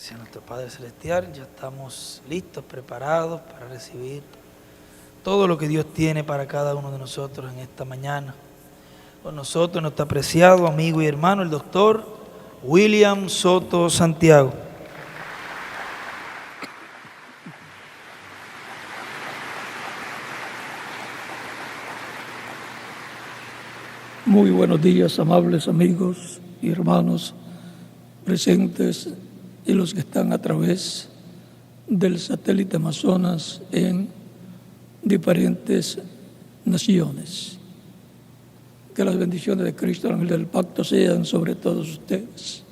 Gracias a nuestro Padre Celestial, ya estamos listos, preparados para recibir todo lo que Dios tiene para cada uno de nosotros en esta mañana. Con nosotros nuestro apreciado amigo y hermano, el doctor William Soto Santiago. Muy buenos días, amables amigos y hermanos presentes y los que están a través del satélite Amazonas en diferentes naciones. Que las bendiciones de Cristo, el ángel del pacto, sean sobre todos ustedes,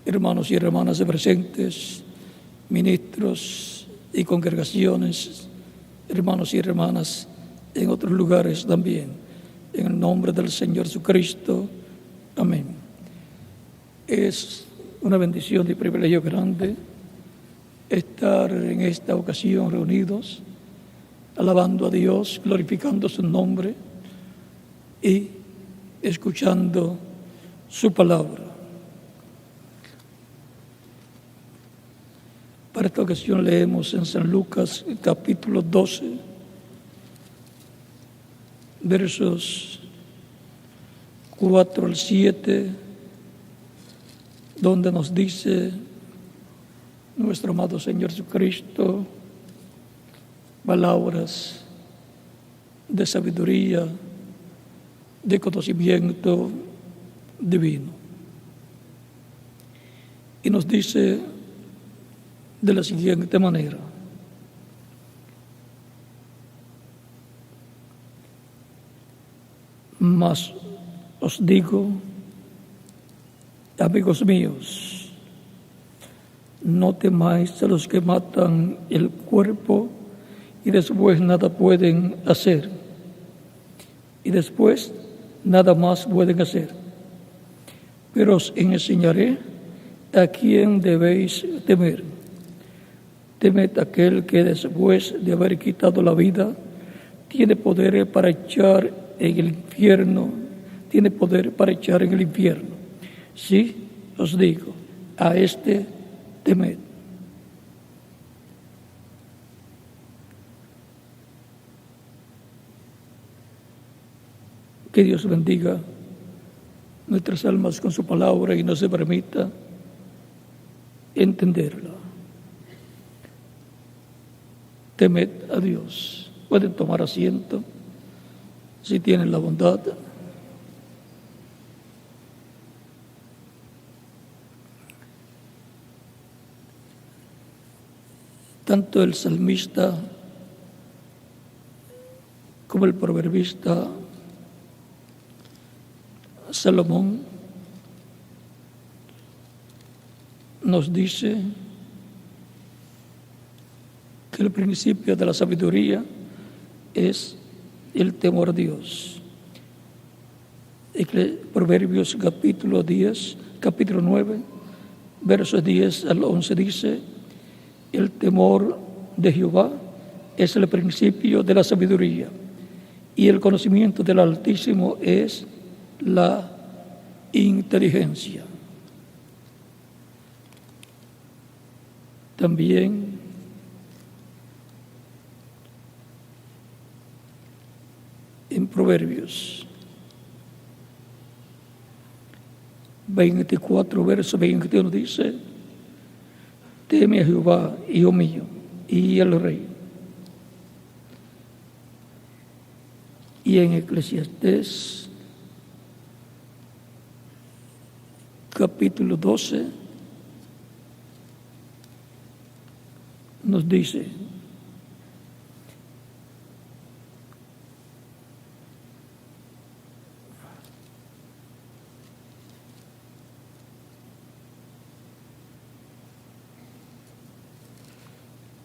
hermanos y hermanas presentes, ministros y congregaciones, hermanos y hermanas en otros lugares también. En el nombre del Señor Jesucristo. Amén. Es una bendición y privilegio grande estar en esta ocasión reunidos, alabando a Dios, glorificando su nombre y escuchando su palabra. Para esta ocasión leemos en San Lucas capítulo 12, versos 4 al 7, donde nos dice nuestro amado Señor Jesucristo palabras de sabiduría, de conocimiento divino. Y nos dice de la siguiente manera: mas os digo, amigos míos, no temáis a los que matan el cuerpo y después nada pueden hacer, y después nada más pueden hacer. Pero os enseñaré a quién debéis temer. Temed aquel que después de haber quitado la vida tiene poder para echar en el infierno, tiene poder para echar en el infierno. Sí, os digo, a este temed. Que Dios bendiga nuestras almas con su palabra y nos permita entenderla. Temed a Dios. Pueden tomar asiento si tienen la bondad. Tanto el salmista como el proverbista Salomón nos dice que el principio de la sabiduría es el temor a Dios. Proverbios capítulo 9, versos 10 al 11 dice: el temor de Jehová es el principio de la sabiduría, y el conocimiento del Altísimo es la inteligencia. También en Proverbios 24, verso 21 dice: teme a Jehová, hijo mío, y al rey. Y en Eclesiastés capítulo 12 nos dice: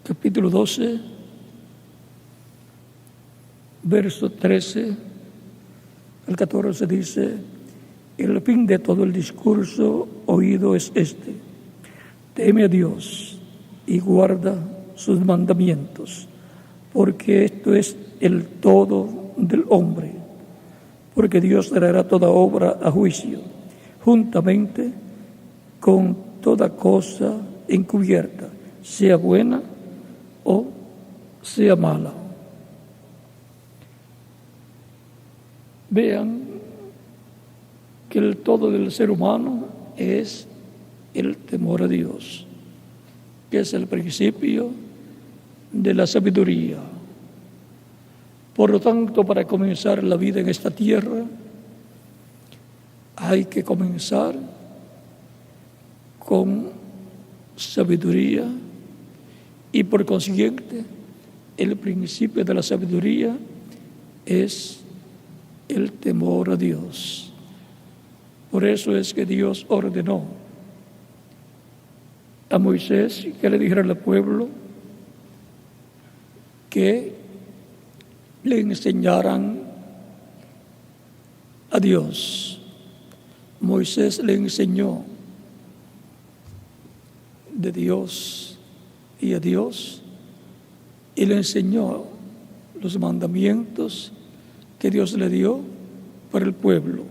capítulo 12, verso 13 al 14 dice: el fin de todo el discurso oído es este: teme a Dios y guarda sus mandamientos, porque esto es el todo del hombre, porque Dios traerá toda obra a juicio, juntamente con toda cosa encubierta, sea buena o sea mala. Vean que el todo del ser humano es el temor a Dios, que es el principio de la sabiduría. Por lo tanto, para comenzar la vida en esta tierra, hay que comenzar con sabiduría y por consiguiente el principio de la sabiduría es el temor a Dios. Por eso es que Dios ordenó a Moisés que le dijera al pueblo que le enseñaran a Dios. Moisés le enseñó de Dios y a Dios, y le enseñó los mandamientos que Dios le dio para el pueblo.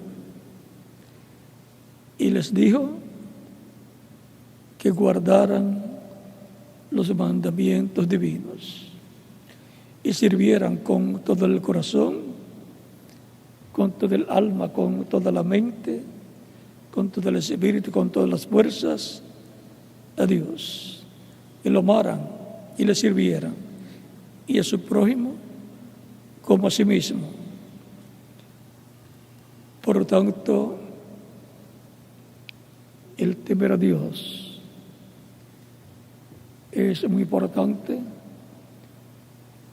Y les dijo que guardaran los mandamientos divinos y sirvieran con todo el corazón, con todo el alma, con toda la mente, con todo el espíritu, con todas las fuerzas a Dios, y lo amaran y le sirvieran, y a su prójimo como a sí mismo. Por lo tanto, el temer a Dios es muy importante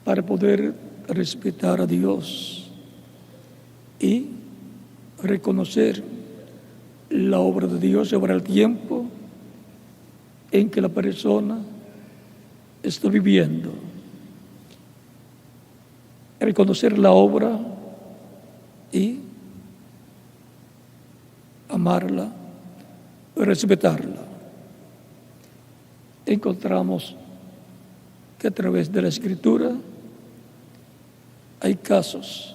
para poder respetar a Dios y reconocer la obra de Dios sobre el tiempo en que la persona está viviendo. Reconocer la obra y amarla, respetarla. Encontramos que a través de la Escritura hay casos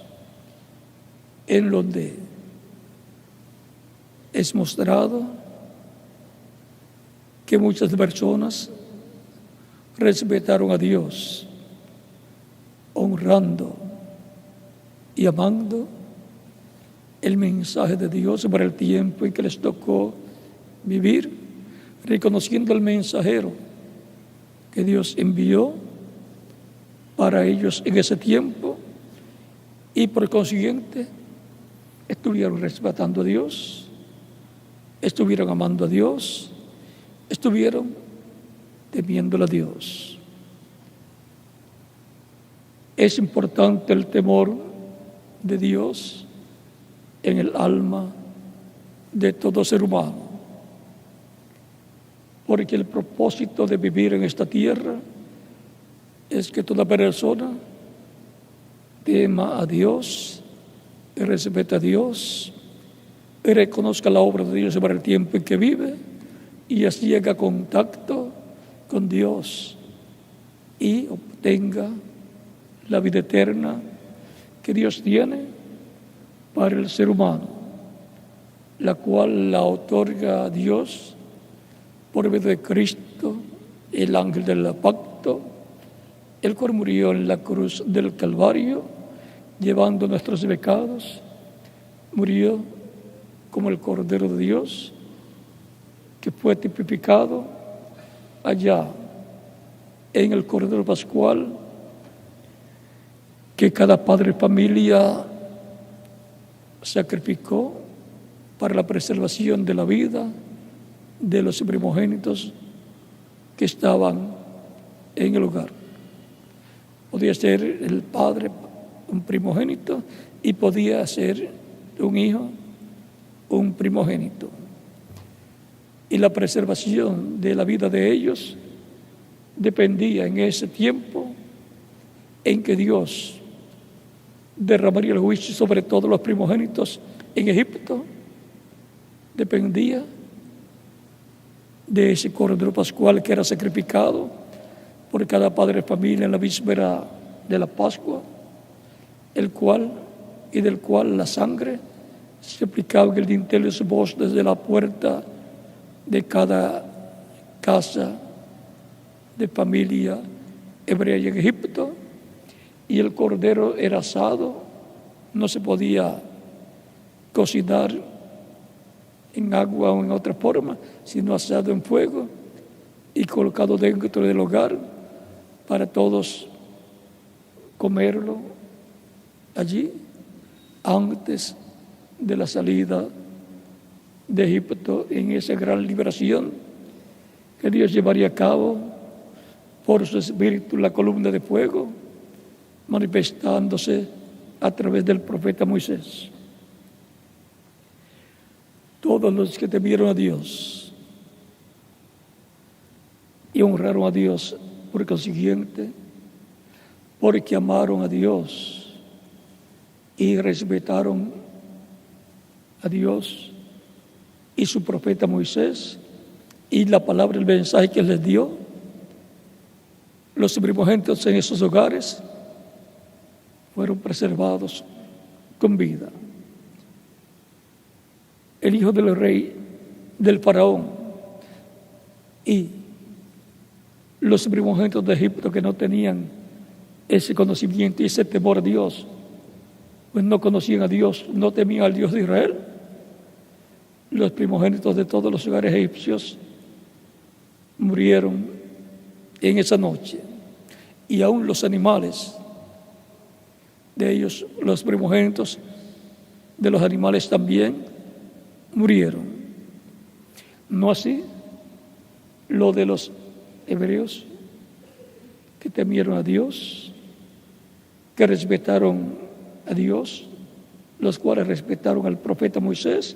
en donde es mostrado que muchas personas respetaron a Dios, honrando y amando el mensaje de Dios sobre el tiempo en que les tocó vivir, reconociendo al mensajero que Dios envió para ellos en ese tiempo, y por consiguiente estuvieron respetando a Dios, estuvieron amando a Dios, estuvieron temiéndole a Dios. Es importante el temor de Dios en el alma de todo ser humano, porque el propósito de vivir en esta tierra es que toda persona tema a Dios, respete a Dios, reconozca la obra de Dios sobre el tiempo en que vive, y así llega a contacto con Dios y obtenga la vida eterna que Dios tiene para el ser humano, la cual la otorga a Dios por medio de Cristo, el ángel del pacto, el cual murió en la cruz del Calvario, llevando nuestros pecados, murió como el Cordero de Dios, que fue tipificado allá en el Cordero Pascual, que cada padre de familia sacrificó para la preservación de la vida de los primogénitos que estaban en el hogar. Podía ser el padre un primogénito y podía ser un hijo un primogénito. Y la preservación de la vida de ellos dependía en ese tiempo en que Dios derramaría el juicio sobre todos los primogénitos en Egipto, dependía de ese Cordero Pascual que era sacrificado por cada padre de familia en la víspera de la Pascua, del cual la sangre se aplicaba en el dintel de su voz desde la puerta de cada casa de familia hebrea en Egipto, y el cordero era asado, no se podía cocinar en agua o en otra forma, sino asado en fuego y colocado dentro del hogar para todos comerlo allí antes de la salida de Egipto, en esa gran liberación que Dios llevaría a cabo por su espíritu, la columna de fuego, manifestándose a través del profeta Moisés. Todos los que temieron a Dios y honraron a Dios, por consiguiente, porque amaron a Dios y respetaron a Dios y su profeta Moisés y la palabra, el mensaje que les dio, los primogénitos en esos hogares fueron preservados con vida. El hijo del rey, del faraón, y los primogénitos de Egipto que no tenían ese conocimiento y ese temor a Dios, pues no conocían a Dios, no temían al Dios de Israel. Los primogénitos de todos los hogares egipcios murieron en esa noche, y aún los animales de ellos, los primogénitos de los animales también murieron. No así lo de los hebreos que temieron a Dios, que respetaron a Dios, los cuales respetaron al profeta Moisés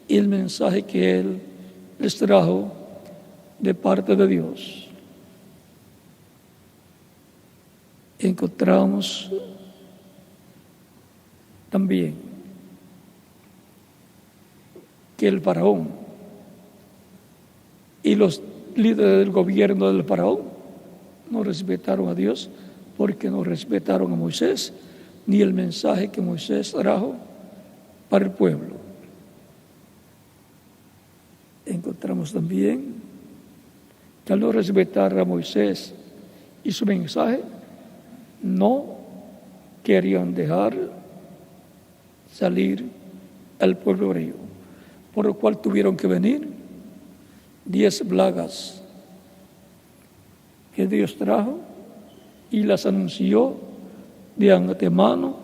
y el mensaje que él les trajo de parte de Dios. Encontramos también que el faraón y los líderes del gobierno del faraón no respetaron a Dios, porque no respetaron a Moisés ni el mensaje que Moisés trajo para el pueblo. Encontramos también que al no respetar a Moisés y su mensaje, no querían dejar salir al pueblo hebreo, por lo cual tuvieron que venir 10 plagas que Dios trajo y las anunció de antemano,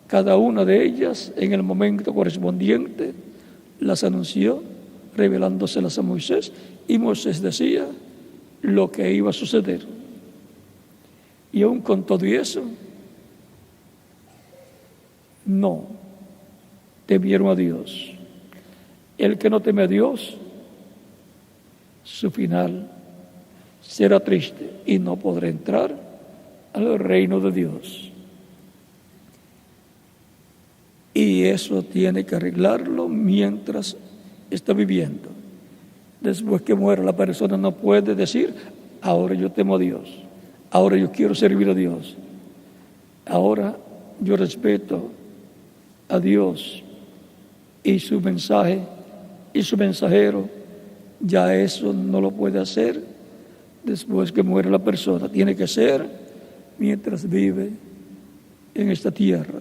cada una de ellas en el momento correspondiente las anunció, revelándoselas a Moisés, y Moisés decía lo que iba a suceder. Y aún con todo eso, no temieron a Dios. El que no teme a Dios, su final será triste y no podrá entrar al reino de Dios. Y eso tiene que arreglarlo mientras está viviendo. Después que muera, la persona no puede decir: ahora yo temo a Dios, ahora yo quiero servir a Dios, ahora yo respeto a Dios y su mensaje y su mensajero. Ya eso no lo puede hacer después que muere la persona. Tiene que ser mientras vive en esta tierra.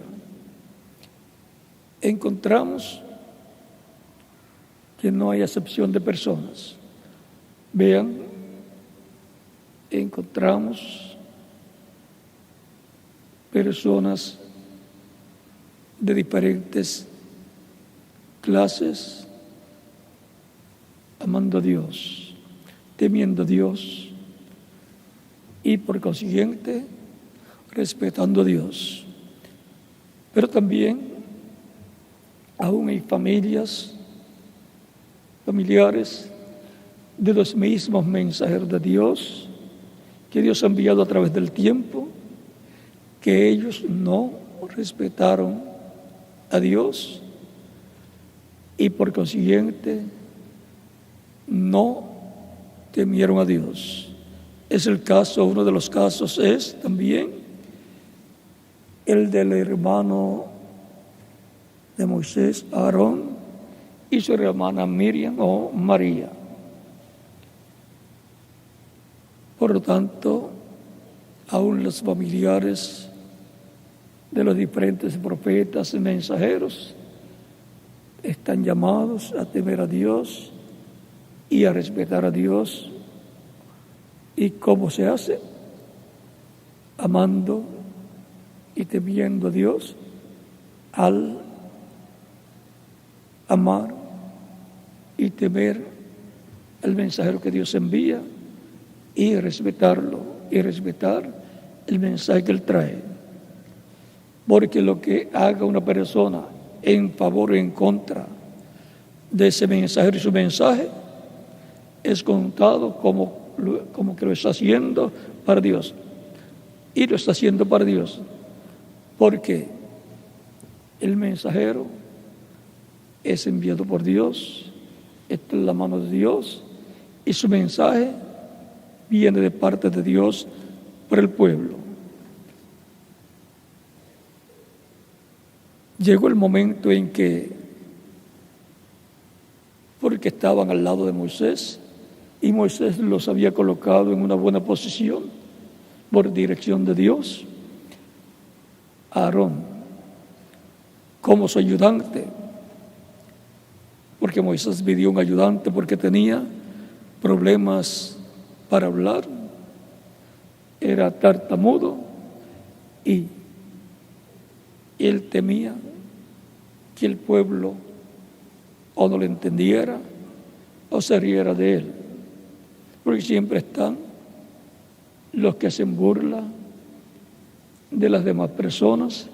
Encontramos que no hay acepción de personas. Vean, encontramos personas de diferentes clases amando a Dios, temiendo a Dios y por consiguiente respetando a Dios. Pero también aún hay familiares de los mismos mensajeros de Dios que Dios ha enviado a través del tiempo, que ellos no respetaron a Dios y por consiguiente no temieron a Dios. Es el caso, uno de los casos es también el del hermano de Moisés, Aarón, y su hermana Miriam o María. Por lo tanto, aún los familiares de los diferentes profetas y mensajeros están llamados a temer a Dios y a respetar a Dios. ¿Y cómo se hace? Amando y temiendo a Dios al amar y temer al mensajero que Dios envía y respetarlo y respetar el mensaje que Él trae. Porque lo que haga una persona en favor o en contra de ese mensajero y su mensaje es contado como que lo está haciendo para Dios. Y lo está haciendo para Dios. Porque el mensajero es enviado por Dios, está en la mano de Dios, y su mensaje viene de parte de Dios para el pueblo. Llegó el momento en que, porque estaban al lado de Moisés, y Moisés los había colocado en una buena posición por dirección de Dios, a Aarón como su ayudante, porque Moisés pidió un ayudante porque tenía problemas para hablar, era tartamudo y él temía que el pueblo o no le entendiera o se riera de él, porque siempre están los que hacen burla de las demás personas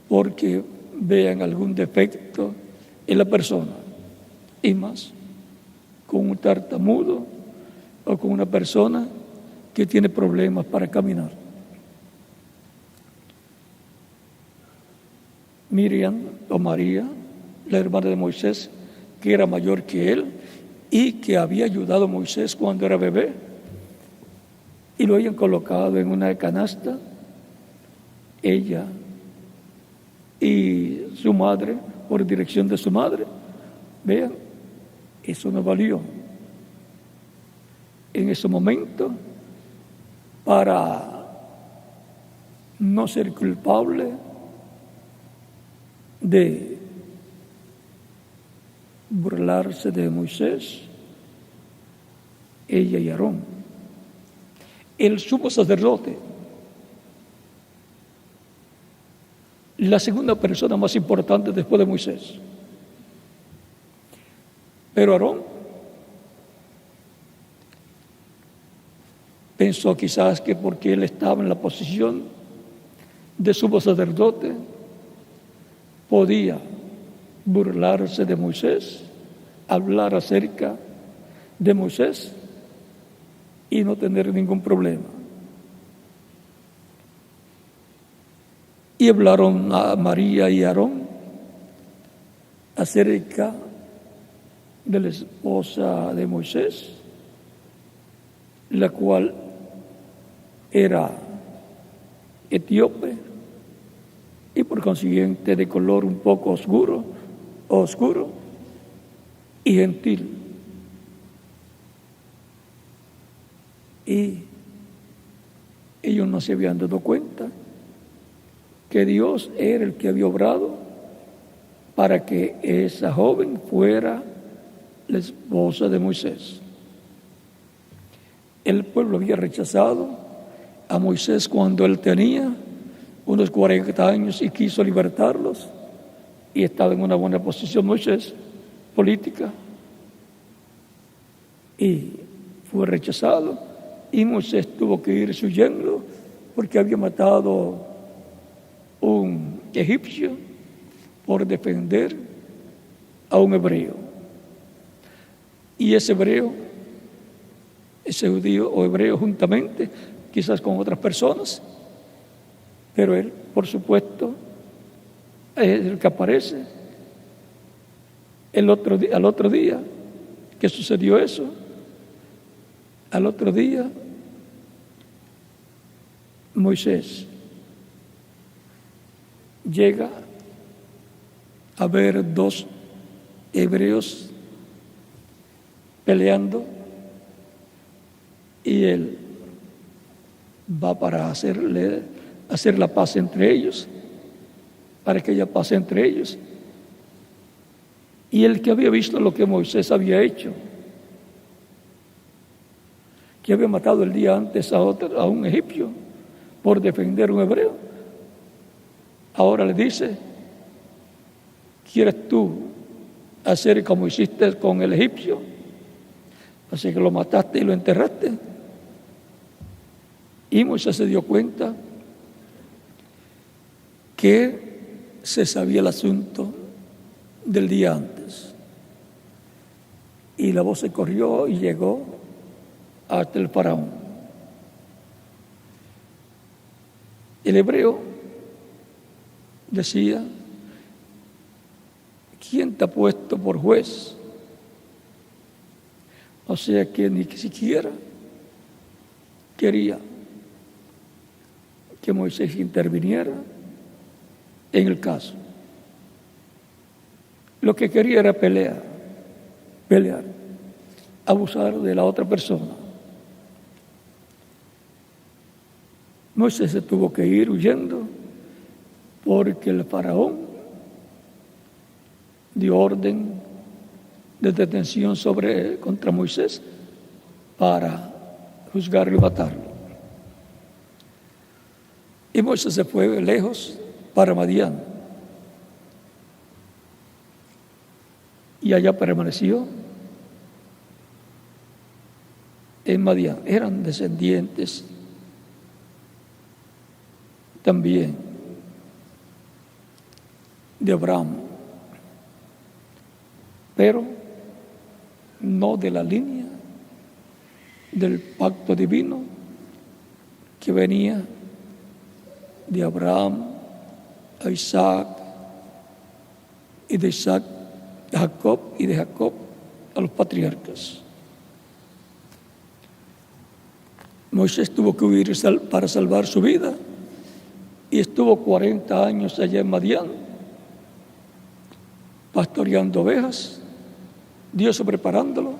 porque vean algún defecto en la persona, y más con un tartamudo o con una persona que tiene problemas para caminar. Miriam o María, la hermana de Moisés, que era mayor que él y que había ayudado a Moisés cuando era bebé, y lo habían colocado en una canasta, ella y su madre, por dirección de su madre. Vean, eso no valió en ese momento para no ser culpable de burlarse de Moisés, ella y Aarón. El sumo sacerdote, la segunda persona más importante después de Moisés. Pero Aarón pensó quizás que porque él estaba en la posición de sumo sacerdote, podía burlarse de Moisés, hablar acerca de Moisés y no tener ningún problema. Y hablaron a María y a Aarón acerca de la esposa de Moisés, la cual era etíope y por consiguiente de color un poco oscuro y gentil. Y ellos no se habían dado cuenta que Dios era el que había obrado para que esa joven fuera la esposa de Moisés. El pueblo había rechazado a Moisés cuando él tenía unos 40 años y quiso libertarlos, y estaba en una buena posición Moisés, política, y fue rechazado, y Moisés tuvo que ir huyendo porque había matado un egipcio por defender a un hebreo. Y ese judío o hebreo juntamente, quizás con otras personas, pero él, por supuesto, es el que aparece. Al otro día que sucedió eso, al otro día, Moisés llega a ver dos hebreos peleando, y el va para hacer la paz entre ellos, para que haya paz entre ellos. Y el que había visto lo que Moisés había hecho, que había matado el día antes a un egipcio por defender a un hebreo, ahora le dice: ¿quieres tú hacer como hiciste con el egipcio? Así que lo mataste y lo enterraste. Y Moisés se dio cuenta que se sabía el asunto del día antes. Y la voz se corrió y llegó hasta el faraón. El hebreo decía: ¿quién te ha puesto por juez? O sea que ni siquiera quería que Moisés interviniera en el caso. Lo que quería era pelear, abusar de la otra persona. Moisés se tuvo que ir huyendo porque el faraón dio orden de detención contra Moisés para juzgarlo y matarlo. Y Moisés se fue lejos para Madián. Y allá permaneció en Madián. Eran descendientes también de Abraham, pero no de la línea del pacto divino que venía de Abraham a Isaac, y de Isaac a Jacob, y de Jacob a los patriarcas. Moisés tuvo que huir para salvar su vida y estuvo 40 años allá en Madián pastoreando ovejas, Dios preparándolo,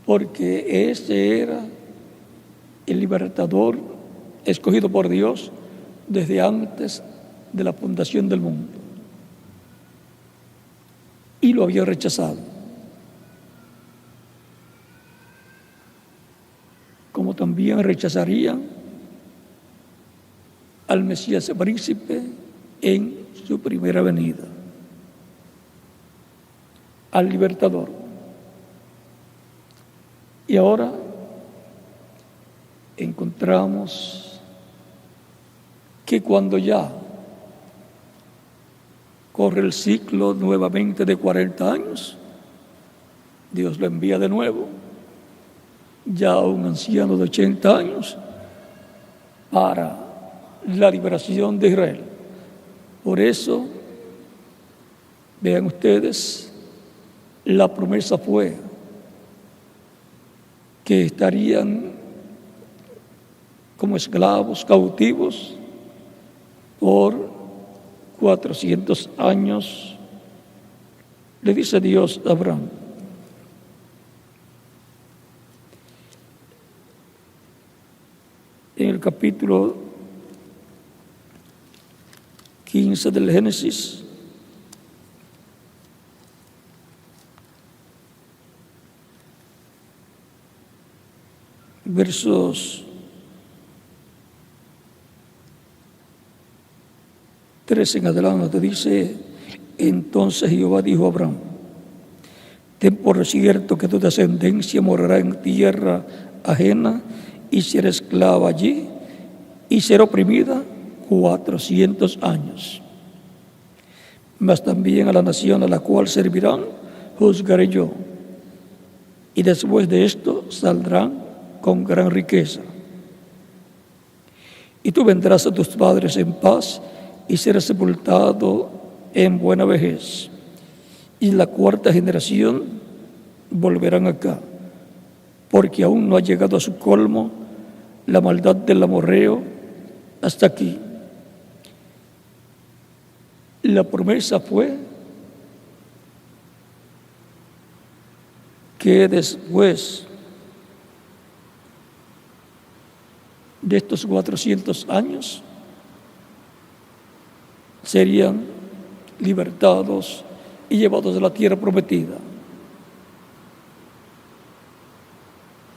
porque ese era el libertador escogido por Dios desde antes de la fundación del mundo. Y lo había rechazado. Como también rechazarían al Mesías príncipe en su primera venida, al libertador. Y ahora encontramos que cuando ya corre el ciclo nuevamente de 40 años, Dios lo envía de nuevo, ya a un anciano de 80 años, para la liberación de Israel. Por eso, vean ustedes, la promesa fue que estarían como esclavos cautivos por 400 años, le dice Dios a Abraham. En el capítulo 15 del Génesis, versos 3 en adelante, dice: entonces Jehová dijo a Abraham: ten por cierto que tu descendencia morará en tierra ajena y será esclava allí y será oprimida 400 años. Mas también a la nación a la cual servirán juzgaré yo, y después de esto saldrán con gran riqueza. Y tú vendrás a tus padres en paz y serás sepultado en buena vejez. Y la cuarta generación volverán acá, porque aún no ha llegado a su colmo la maldad del amorreo hasta aquí. La promesa fue que después de estos 400 años serían libertados y llevados a la tierra prometida.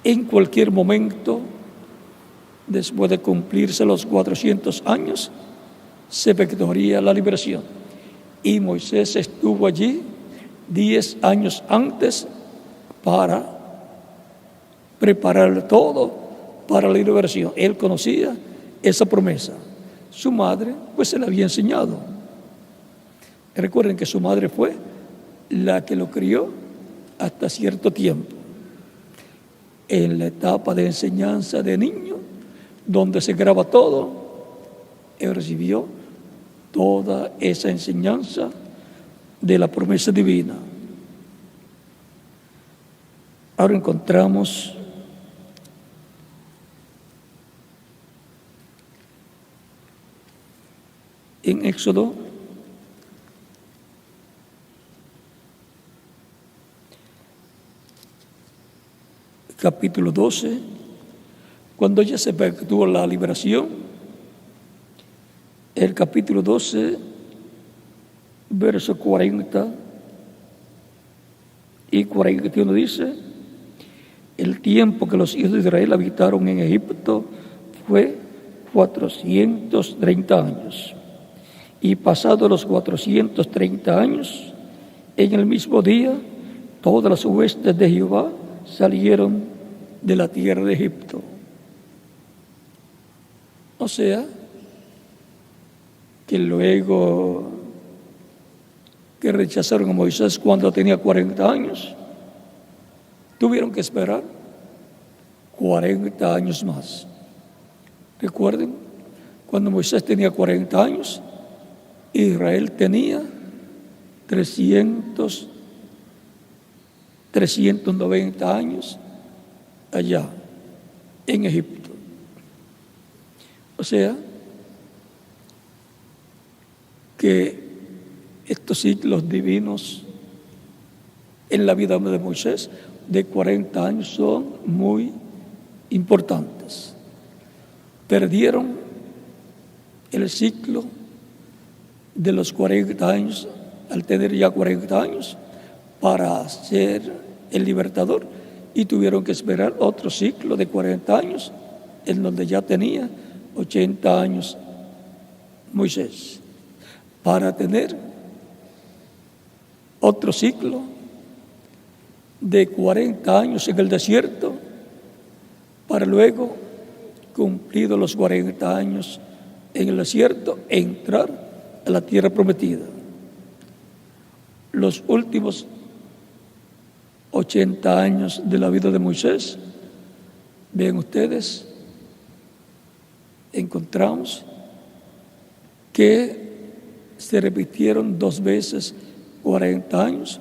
En cualquier momento, después de cumplirse los 400 años, se efectuaría la liberación. Y Moisés estuvo allí 10 años antes para preparar todo para la liberación. Él conocía esa promesa. Su madre, pues, se la había enseñado. Recuerden que su madre fue la que lo crió hasta cierto tiempo. En la etapa de enseñanza de niño, donde se graba todo, él recibió toda esa enseñanza de la promesa divina. Ahora encontramos en Éxodo capítulo 12, cuando ya se efectuó la liberación, el capítulo 12, verso 40 y 41 dice: el tiempo que los hijos de Israel habitaron en Egipto fue 430 años. Y pasados los 430 años, en el mismo día, todas las huestes de Jehová salieron de la tierra de Egipto. O sea, que luego que rechazaron a Moisés cuando tenía 40 años, tuvieron que esperar 40 años más. Recuerden, cuando Moisés tenía 40 años, Israel tenía 390 años allá en Egipto. O sea, que estos ciclos divinos en la vida de Moisés de 40 años son muy importantes. Perdieron el ciclo de los 40 años al tener ya 40 años para ser el libertador, y tuvieron que esperar otro ciclo de 40 años en donde ya tenía 80 años Moisés, para tener otro ciclo de 40 años en el desierto, para luego, cumplidos los 40 años en el desierto, entrar a la tierra prometida. Los últimos 80 años de la vida de Moisés, vean ustedes, encontramos que se repitieron 2 veces 40 años.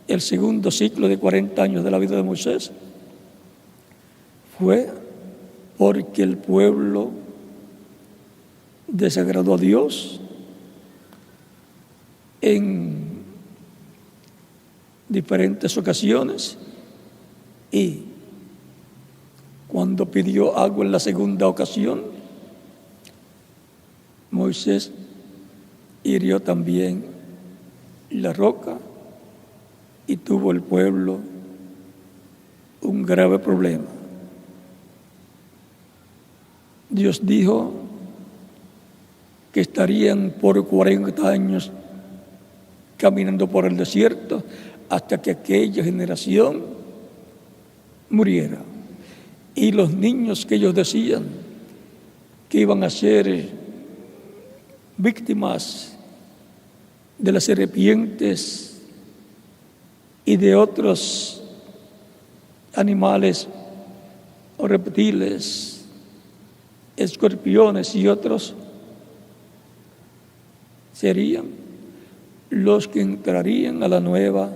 El segundo ciclo de 40 años de la vida de Moisés fue porque el pueblo desagradó a Dios en diferentes ocasiones, y cuando pidió agua en la segunda ocasión, Moisés hirió también la roca y tuvo el pueblo un grave problema. Dios dijo que estarían por 40 años caminando por el desierto hasta que aquella generación muriera. Y los niños que ellos decían que iban a ser víctimas de las serpientes y de otros animales o reptiles, escorpiones y otros, serían los que entrarían a la nueva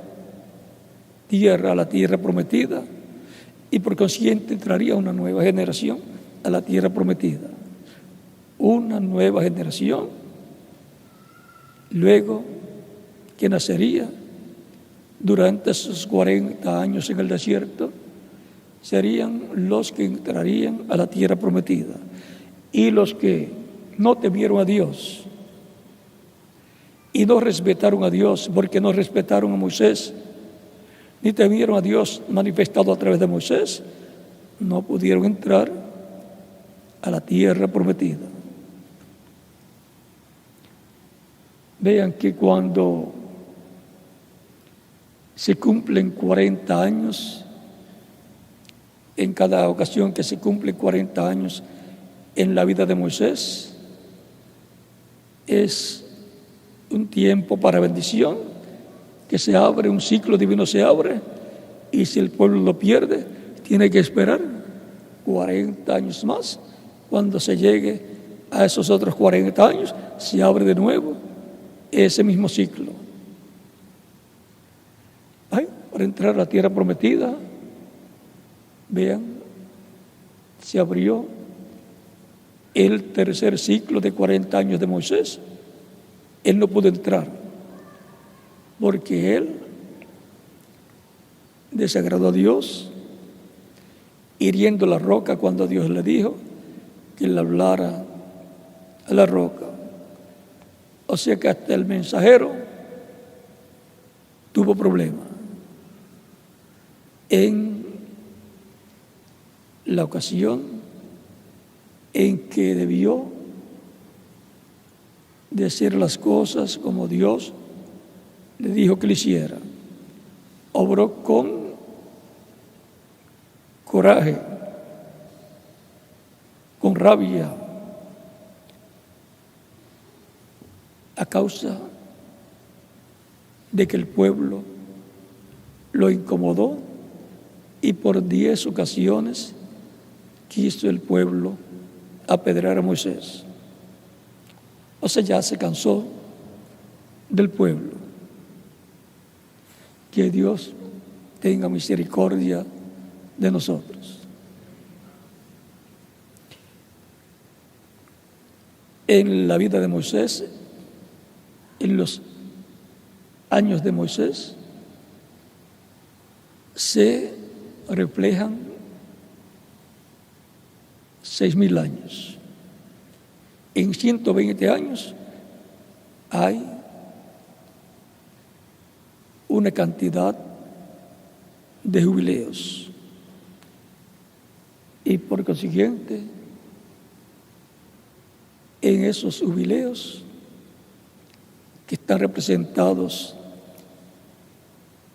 tierra, a la tierra prometida, y por consiguiente entraría una nueva generación a la tierra prometida. Una nueva generación, luego, que nacería durante esos 40 años en el desierto, serían los que entrarían a la tierra prometida. Y los que no temieron a Dios y no respetaron a Dios, porque no respetaron a Moisés, ni temieron a Dios manifestado a través de Moisés, no pudieron entrar a la tierra prometida. Vean que cuando se cumplen 40 años, en cada ocasión que se cumplen 40 años en la vida de Moisés, es un tiempo para bendición, que se abre, un ciclo divino se abre, y si el pueblo lo pierde, tiene que esperar 40 años más. Cuando se llegue a esos otros 40 años, se abre de nuevo ese mismo ciclo. Para entrar a la tierra prometida, vean, se abrió el tercer ciclo de 40 años de Moisés. Él no pudo entrar porque él desagradó a Dios, hiriendo la roca cuando Dios le dijo que le hablara a la roca. O sea que hasta el mensajero tuvo problemas. En la ocasión en que debió de hacer las cosas como Dios le dijo que le hiciera, obró con coraje, con rabia, a causa de que el pueblo lo incomodó, y por 10 ocasiones quiso el pueblo apedrear a Moisés. O sea, ya se cansó del pueblo. Que Dios tenga misericordia de nosotros. En la vida de Moisés, en los años de Moisés, se reflejan 6,000 años. En 120 años hay una cantidad de jubileos y por consiguiente en esos jubileos que están representados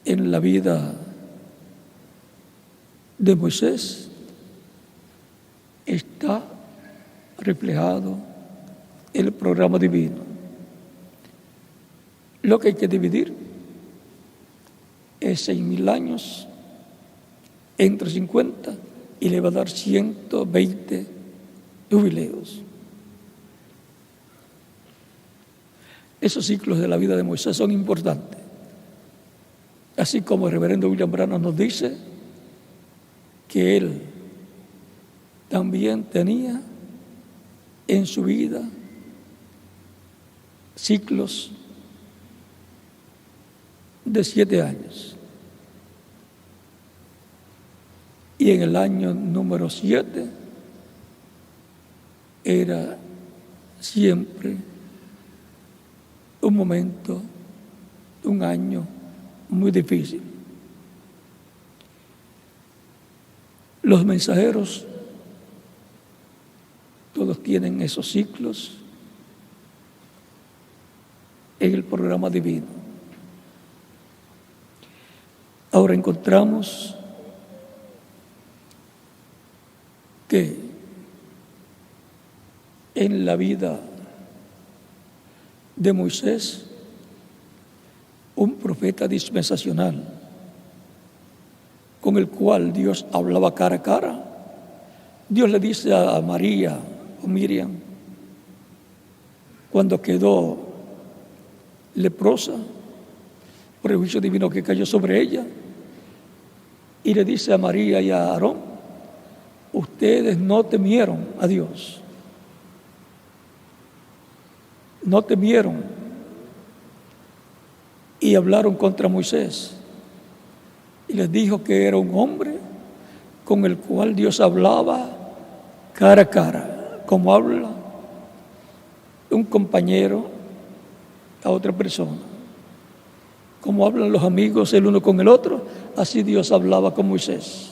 en la vida de Moisés está reflejado el programa divino. Lo que hay que dividir es 6,000 años entre 50 y le va a dar 120 jubileos. Esos ciclos de la vida de Moisés son importantes. Así como el reverendo William Branham nos dice que él también tenía en su vida ciclos de 7 años. Y en el año número 7 era siempre un momento, un año muy difícil. Los mensajeros, todos tienen esos ciclos en el programa divino. Ahora encontramos que en la vida de Moisés, un profeta dispensacional, con el cual Dios hablaba cara a cara. Dios le dice a María o Miriam, cuando quedó leprosa por el juicio divino que cayó sobre ella, y le dice a María y a Aarón, ustedes no temieron a Dios, no temieron y hablaron contra Moisés. Y les dijo que era un hombre con el cual Dios hablaba cara a cara, como habla un compañero a otra persona. Como hablan los amigos el uno con el otro, así Dios hablaba con Moisés.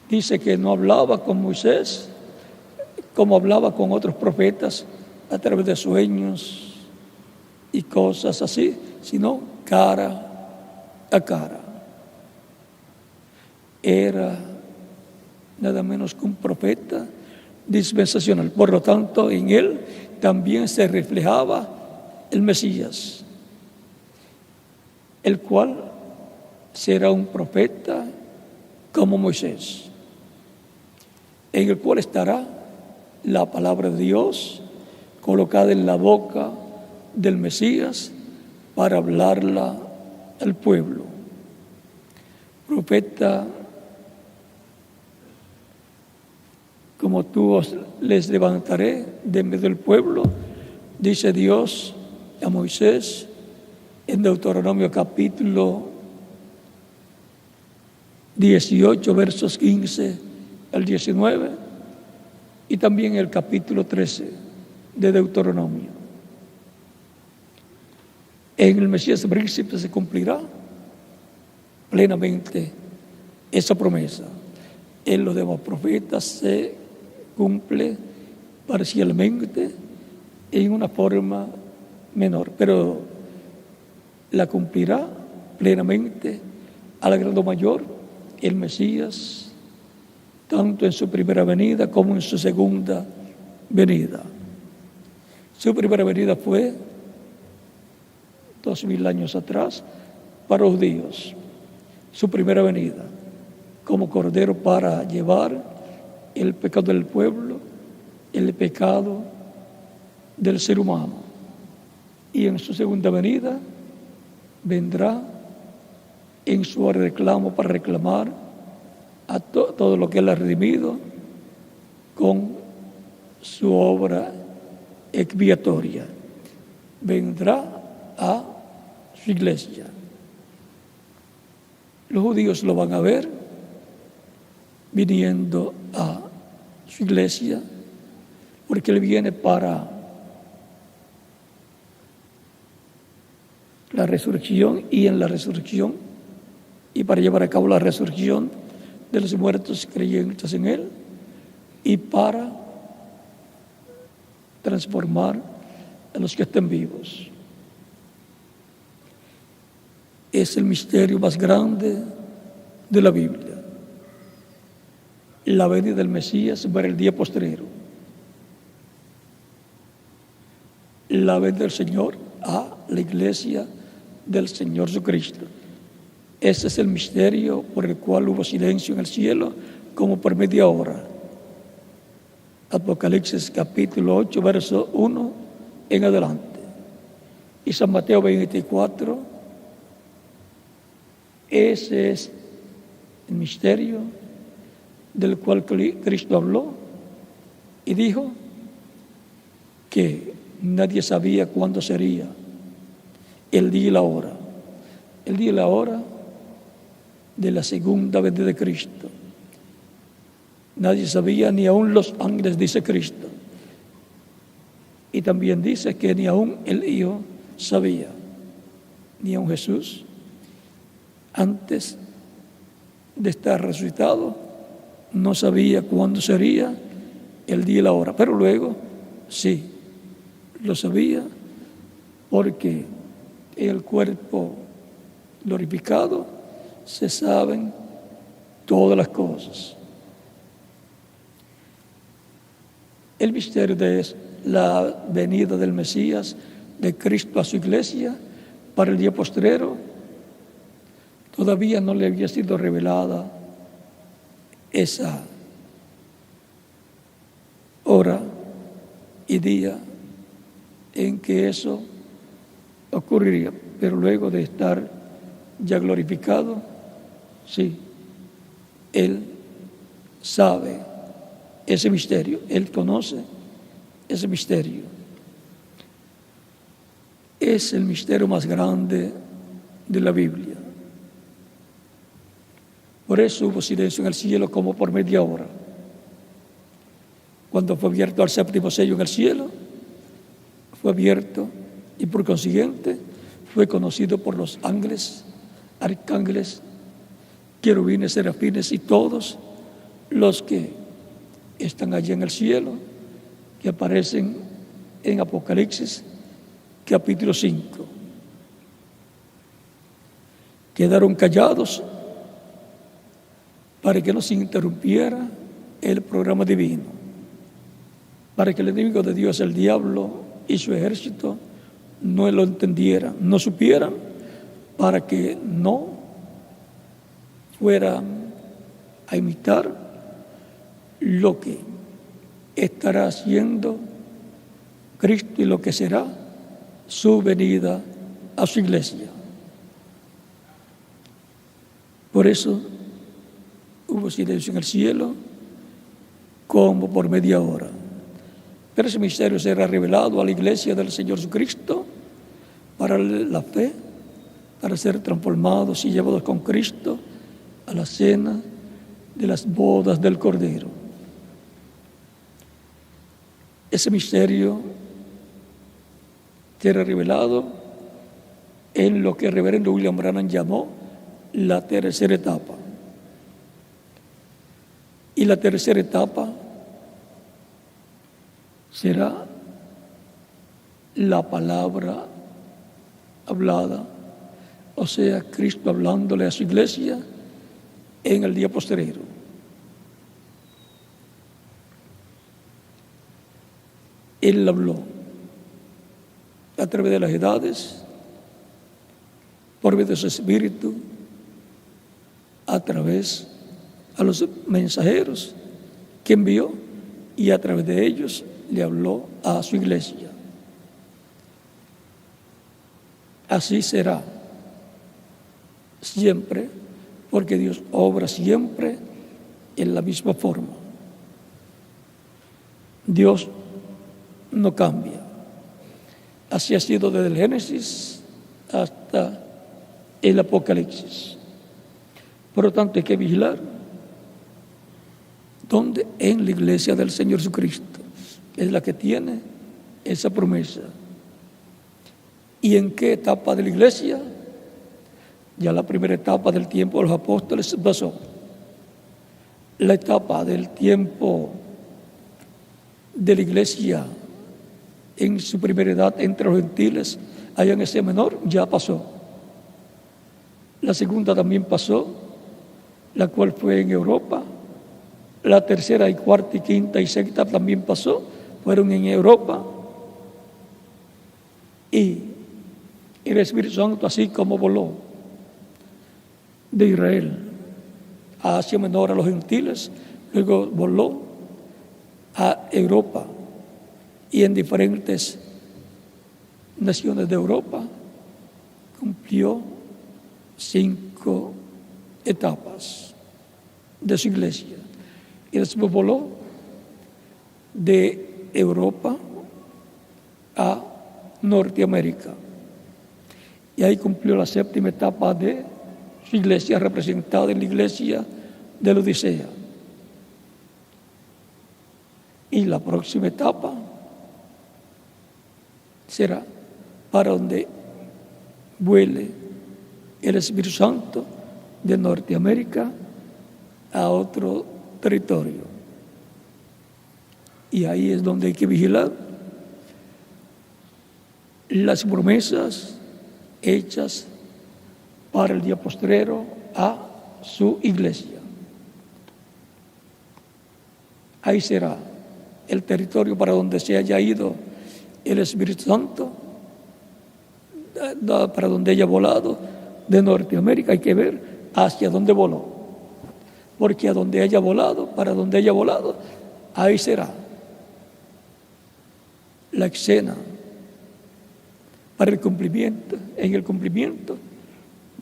Dice que no hablaba con Moisés como hablaba con otros profetas a través de sueños y cosas así, sino cara a cara. Era nada menos que un profeta dispensacional. Por lo tanto, en él también se reflejaba el Mesías, el cual será un profeta como Moisés, en el cual estará la palabra de Dios colocada en la boca del Mesías para hablarla al pueblo. Profeta, como tú les levantaré de medio del pueblo, dice Dios a Moisés en Deuteronomio capítulo 18, versos 15 al 19, y también el capítulo 13 de Deuteronomio. En el Mesías príncipe se cumplirá plenamente esa promesa. En los demás profetas se cumple parcialmente en una forma menor, pero la cumplirá plenamente al grado mayor el Mesías, tanto en su primera venida como en su segunda venida. Su primera venida fue 2000 años atrás para los judíos. Su primera venida como Cordero para llevar el pecado del pueblo, el pecado del ser humano. Y en su segunda venida vendrá en su reclamo para reclamar a todo lo que él ha redimido con su obra expiatoria. Vendrá a su iglesia. Los judíos lo van a ver viniendo a su iglesia, porque él viene para la resurrección, y en la resurrección, y para llevar a cabo la resurrección de los muertos creyentes en él, y para transformar a los que estén vivos. Es el misterio más grande de la Biblia, la venida del Mesías para el día postrero, la venida del Señor a la iglesia del Señor Jesucristo. Ese es el misterio por el cual hubo silencio en el cielo como por media hora. Apocalipsis capítulo 8, verso 1 en adelante. Y San Mateo 24, ese es el misterio del cual Cristo habló y dijo que nadie sabía cuándo sería el día y la hora. El día y la hora de la segunda venida de Cristo. Nadie sabía, ni aun los ángeles, dice Cristo. Y también dice que ni aun el Hijo sabía, ni aun Jesús, antes de estar resucitado, no sabía cuándo sería el día y la hora. Pero luego sí, lo sabía, porque en el cuerpo glorificado se saben todas las cosas. El misterio de la venida del Mesías, de Cristo a su iglesia para el día postrero, todavía no le había sido revelada esa hora y día en que eso ocurriría. Pero luego de estar ya glorificado, sí, Él sabe ese misterio, Él conoce ese misterio. Es el misterio más grande de la Biblia. Por eso hubo silencio en el cielo como por media hora. Cuando fue abierto el séptimo sello en el cielo, fue abierto y por consiguiente fue conocido por los ángeles, arcángeles, querubines, serafines y todos los que están allí en el cielo, que aparecen en Apocalipsis capítulo 5. Quedaron callados para que no se interrumpiera el programa divino, para que el enemigo de Dios, el diablo y su ejército, no lo entendieran, no supieran, para que no fueran a imitar lo que estará haciendo Cristo y lo que será su venida a su iglesia. Por eso hubo silencio en el cielo como por media hora. Pero ese misterio será revelado a la iglesia del Señor Jesucristo para la fe, para ser transformados y llevados con Cristo a la cena de las bodas del Cordero. Ese misterio será revelado en lo que el reverendo William Branham llamó la tercera etapa. Y la tercera etapa será la palabra hablada, o sea, Cristo hablándole a su iglesia en el día postrero. Él habló a través de las edades, por medio de su espíritu, a través a los mensajeros que envió y a través de ellos le habló a su iglesia. Así será siempre, porque Dios obra siempre en la misma forma. Dios no cambia. Así ha sido desde el Génesis hasta el Apocalipsis. Por lo tanto, hay que vigilar. ¿Dónde? En la iglesia del Señor Jesucristo. Es la que tiene esa promesa. ¿Y en qué etapa de la iglesia? Ya la primera etapa del tiempo de los apóstoles pasó. La etapa del tiempo de la iglesia en su primera edad entre los gentiles, allá en Asia Menor, ya pasó. La segunda también pasó, la cual fue en Europa. La tercera y cuarta y quinta y sexta también pasó, fueron en Europa. Y el Espíritu Santo, así como voló de Israel a Asia Menor, a los gentiles, luego voló a Europa, y en diferentes naciones de Europa cumplió 5 etapas de su iglesia. Y después voló de Europa a Norteamérica. Y ahí cumplió la 7ª etapa de su iglesia, representada en la iglesia de la Odisea. Y la próxima etapa será para donde vuele el Espíritu Santo de Norteamérica a otro territorio. Y ahí es donde hay que vigilar las promesas hechas para el día postrero a su iglesia. Ahí será el territorio para donde se haya ido el Espíritu Santo, para donde haya volado de Norteamérica. Hay que ver hacia dónde voló, porque a donde haya volado, para donde haya volado, ahí será la escena para el cumplimiento, en el cumplimiento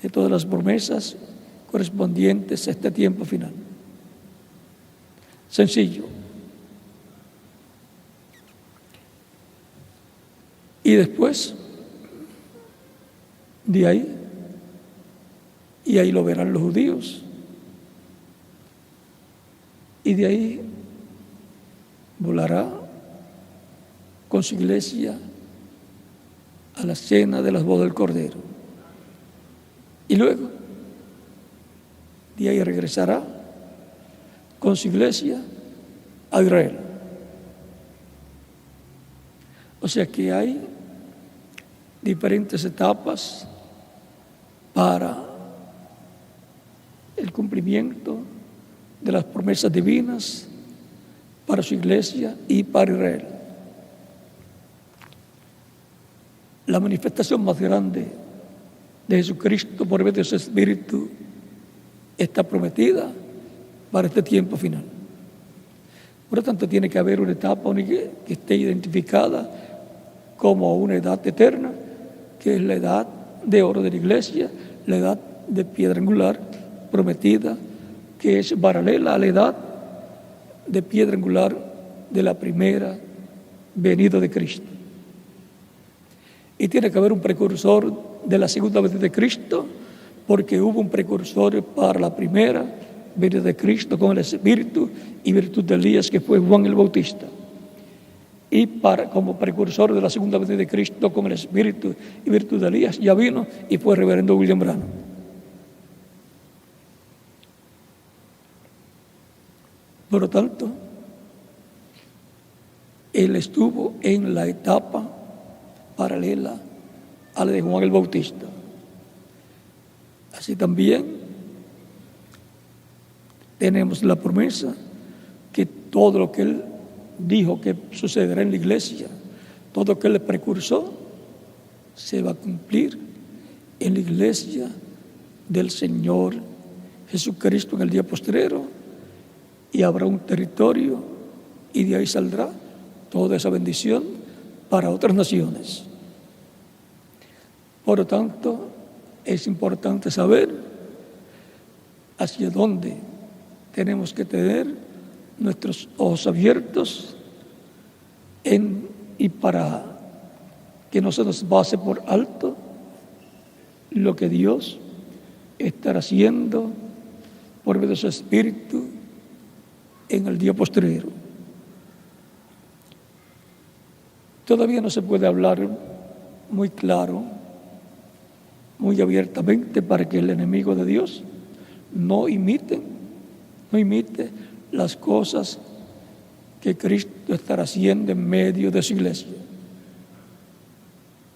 de todas las promesas correspondientes a este tiempo final. Sencillo. Y después de ahí, y ahí lo verán los judíos, y de ahí volará con su iglesia a la cena de las bodas del Cordero. Y luego, de ahí regresará con su iglesia a Israel. O sea que hay diferentes etapas para el cumplimiento de las promesas divinas para su iglesia y para Israel. La manifestación más grande de Jesucristo por medio de su Espíritu está prometida para este tiempo final. Por lo tanto, tiene que haber una etapa que esté identificada como una edad eterna, que es la edad de oro de la iglesia, la edad de piedra angular prometida, que es paralela a la edad de piedra angular de la primera venida de Cristo. Y tiene que haber un precursor de la segunda venida de Cristo, porque hubo un precursor para la primera venida de Cristo con el Espíritu y virtud de Elías, que fue Juan el Bautista. Y como precursor de la segunda venida de Cristo con el Espíritu y virtud de Elías, ya vino y fue el reverendo William Branham. Por lo tanto, él estuvo en la etapa paralela a la de Juan el Bautista. Así también tenemos la promesa que todo lo que él dijo que sucederá en la iglesia, todo lo que él precursó, se va a cumplir en la iglesia del Señor Jesucristo en el día postrero, y habrá un territorio y de ahí saldrá toda esa bendición para otras naciones. Por lo tanto, es importante saber hacia dónde tenemos que tener nuestros ojos abiertos y para que no se nos pase por alto lo que Dios estará haciendo por medio de su Espíritu en el día postrero. Todavía no se puede hablar muy claro, muy abiertamente, para que el enemigo de Dios no imite las cosas que Cristo estará haciendo en medio de su iglesia.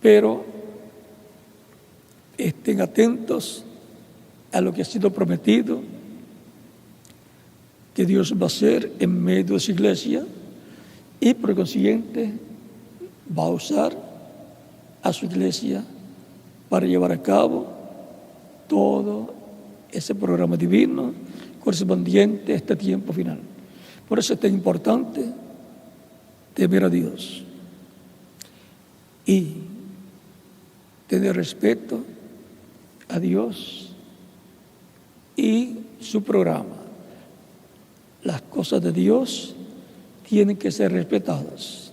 Pero estén atentos a lo que ha sido prometido, que Dios va a hacer en medio de su iglesia, y por consiguiente va a usar a su iglesia para llevar a cabo todo ese programa divino correspondiente a este tiempo final. Por eso es tan importante temer a Dios y tener respeto a Dios y su programa. Las cosas de Dios tienen que ser respetadas.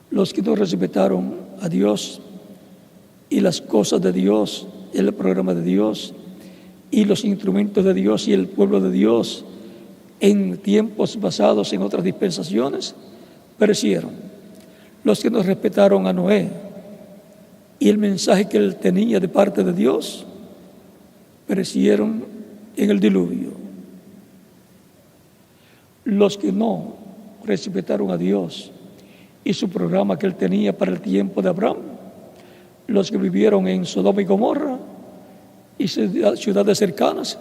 Los que no respetaron a Dios y las cosas de Dios, el programa de Dios y los instrumentos de Dios y el pueblo de Dios en tiempos pasados, en otras dispensaciones, perecieron. Los que no respetaron a Noé y el mensaje que él tenía de parte de Dios, perecieron en el diluvio. Los que no respetaron a Dios y su programa que él tenía para el tiempo de Abraham, los que vivieron en Sodoma y Gomorra y ciudades cercanas,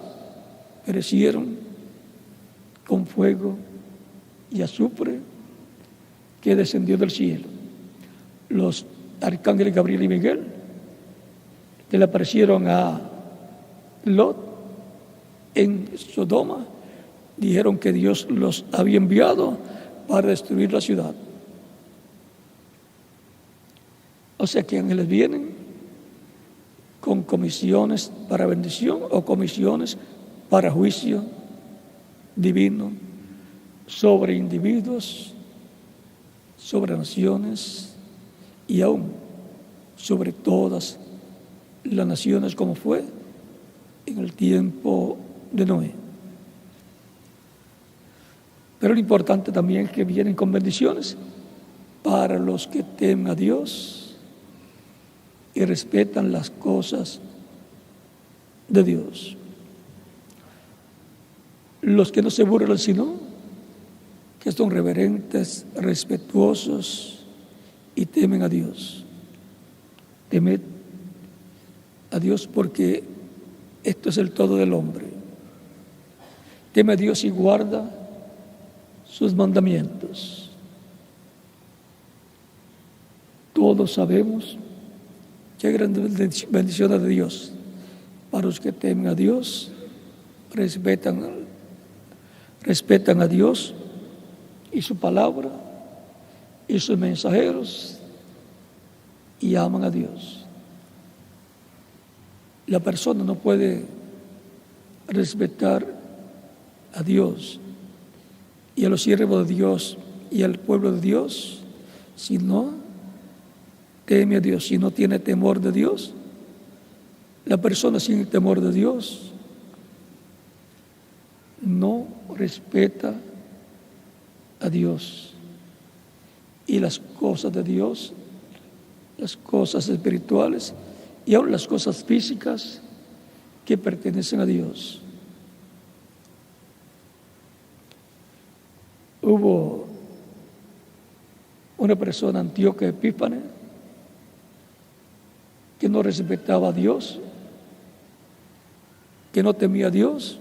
perecieron con fuego y azufre que descendió del cielo. Los arcángeles Gabriel y Miguel, que le aparecieron a Lot en Sodoma, dijeron que Dios los había enviado para destruir la ciudad. O sea que ángeles vienen con comisiones para bendición o comisiones para juicio divino sobre individuos, sobre naciones y aún sobre todas las naciones, como fue en el tiempo de Noé. Pero lo importante también es que vienen con bendiciones para los que temen a Dios y respetan las cosas de Dios. Los que no se burlan, sino que son reverentes, respetuosos y temen a Dios. Temed a Dios porque esto es el todo del hombre. Teme a Dios y guarda sus mandamientos. Todos sabemos que hay grandes bendiciones de Dios para los que temen a Dios, respetan a Dios y su palabra y sus mensajeros y aman a Dios. La persona no puede respetar a Dios y a los siervos de Dios y al pueblo de Dios si no teme a Dios, si no tiene temor de Dios. La persona sin el temor de Dios no respeta a Dios y las cosas de Dios, las cosas espirituales y aún las cosas físicas que pertenecen a Dios. Hubo una persona, Antíoco Epífanes, que no respetaba a Dios, que no temía a Dios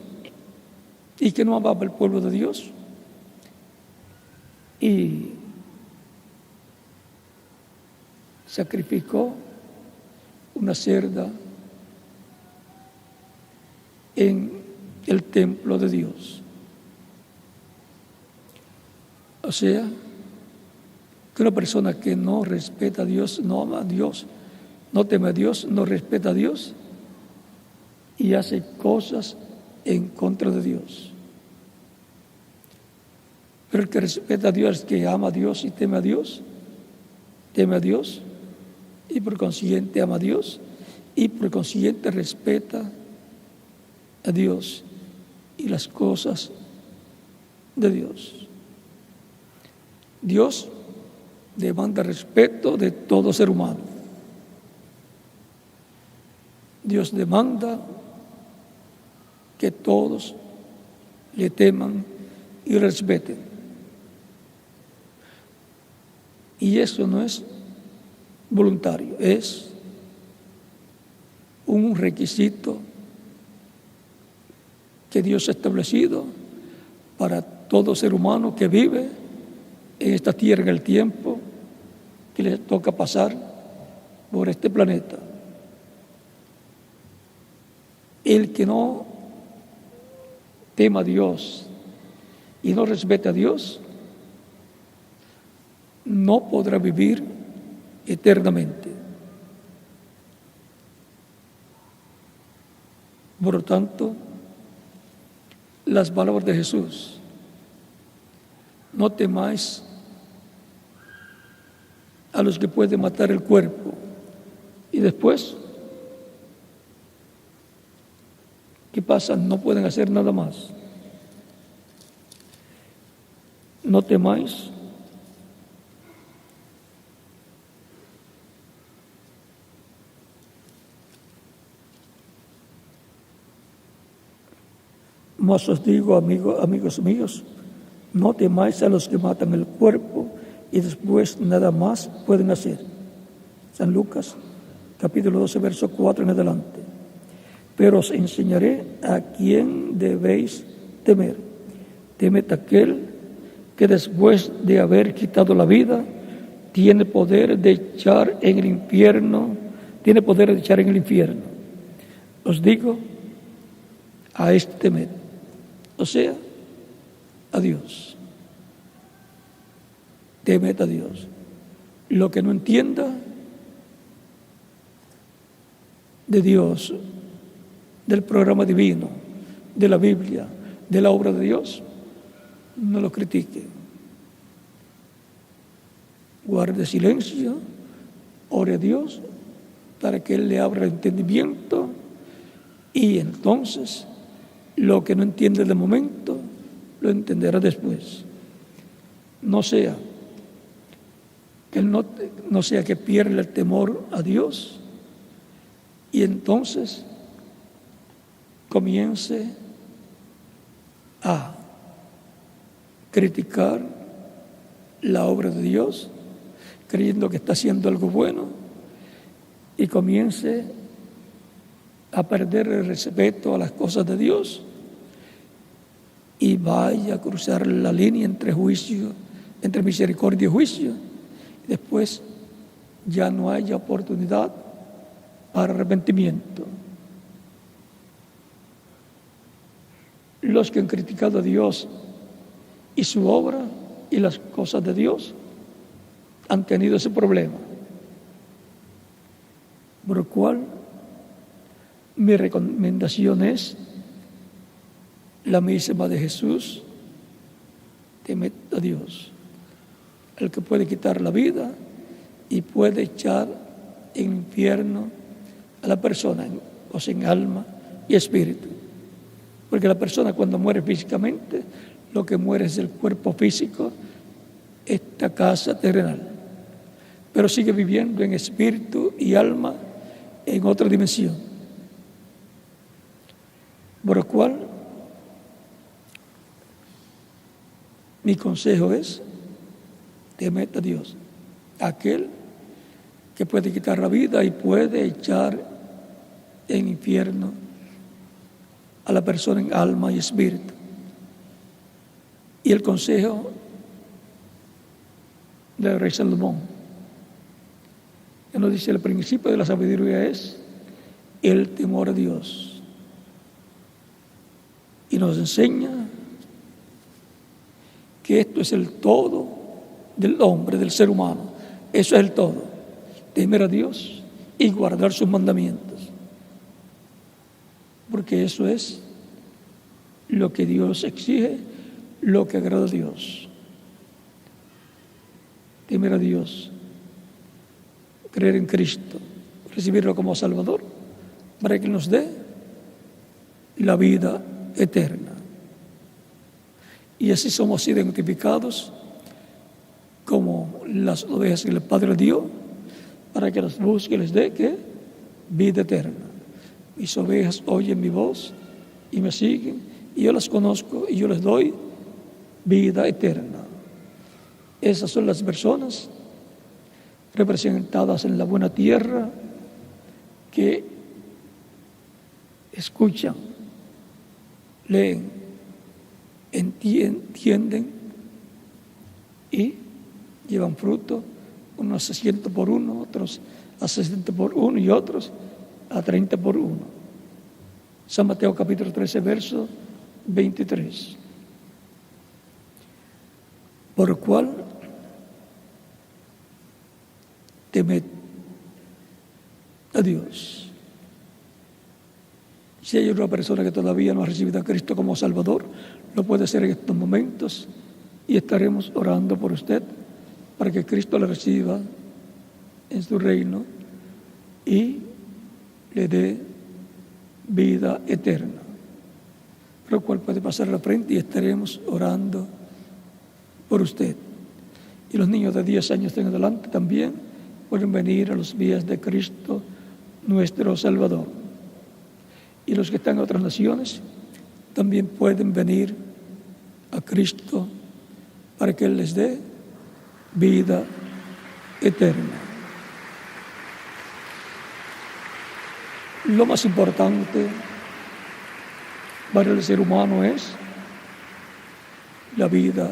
y que no amaba al pueblo de Dios. Y sacrificó una cerda en el templo de Dios. O sea, que una persona que no respeta a Dios, no ama a Dios, no teme a Dios, no respeta a Dios y hace cosas en contra de Dios. Pero el que respeta a Dios, el que ama a Dios y teme a Dios y por consiguiente ama a Dios y por consiguiente respeta a Dios y las cosas de Dios. Dios demanda respeto de todo ser humano. Dios demanda que todos le teman y respeten. Y eso no es voluntario, es un requisito que Dios ha establecido para todo ser humano que vive en esta tierra en el tiempo que le toca pasar por este planeta. El que no tema a Dios y no respeta a Dios no podrá vivir eternamente. Por lo tanto, las palabras de Jesús: no temáis a los que pueden matar el cuerpo y después, ¿qué pasa? No pueden hacer nada más. No temáis mas os digo, amigos míos, no temáis a los que matan el cuerpo y después nada más pueden hacer. San Lucas, capítulo 12, verso 4 en adelante. Pero os enseñaré a quién debéis temer. Temed a aquel que después de haber quitado la vida tiene poder de echar en el infierno. Os digo, a este temed, o sea, a Dios. Temed a Dios. Lo que no entienda de Dios, del programa divino, de la Biblia, de la obra de Dios, no lo critique. Guarde silencio, ore a Dios para que Él le abra el entendimiento y entonces lo que no entiende de momento lo entenderá después. no sea que él no sea que pierda el temor a Dios y entonces comience a criticar la obra de Dios, creyendo que está haciendo algo bueno, y comience a perder el respeto a las cosas de Dios y vaya a cruzar la línea entre juicio, entre misericordia y juicio. Después ya no haya oportunidad para arrepentimiento. Los que han criticado a Dios y su obra y las cosas de Dios han tenido ese problema. Por lo cual, mi recomendación es la misma de Jesús: temed a Dios, el que puede quitar la vida y puede echar en el infierno a la persona, o sea, en alma y espíritu. Porque la persona, cuando muere físicamente, lo que muere es el cuerpo físico, esta casa terrenal, pero sigue viviendo en espíritu y alma en otra dimensión. Por lo cual, mi consejo es: temed a Dios, aquel que puede quitar la vida y puede echar en infierno a la persona en alma y espíritu. Y el consejo del rey Salomón, que nos dice: el principio de la sabiduría es el temor a Dios. Y nos enseña que esto es el todo del hombre, del ser humano. Eso es el todo: temer a Dios y guardar sus mandamientos. Porque eso es lo que Dios exige, lo que agrada a Dios. Temer a Dios, creer en Cristo, recibirlo como Salvador, para que nos dé la vida eterna. Y así somos identificados como las ovejas que el Padre dio, para que las busque y les dé ¿qué? Vida eterna. Mis ovejas oyen mi voz y me siguen, y yo las conozco y yo les doy vida eterna. Esas son las personas representadas en la buena tierra que escuchan, leen, entienden y llevan fruto, unos a 100 por uno, otros a 60 por uno y otros a 30 por uno. San Mateo capítulo 13, verso 23. Por lo cual, temed a Dios. Si hay una persona que todavía no ha recibido a Cristo como Salvador, lo puede hacer en estos momentos y estaremos orando por usted para que Cristo le reciba en su reino y le dé vida eterna. Por lo cual puede pasar a la frente y estaremos orando por usted. Y los niños de 10 años en adelante también pueden venir a los pies de Cristo, nuestro Salvador. Y los que están en otras naciones también pueden venir a Cristo para que Él les dé vida eterna. Lo más importante para el ser humano es la vida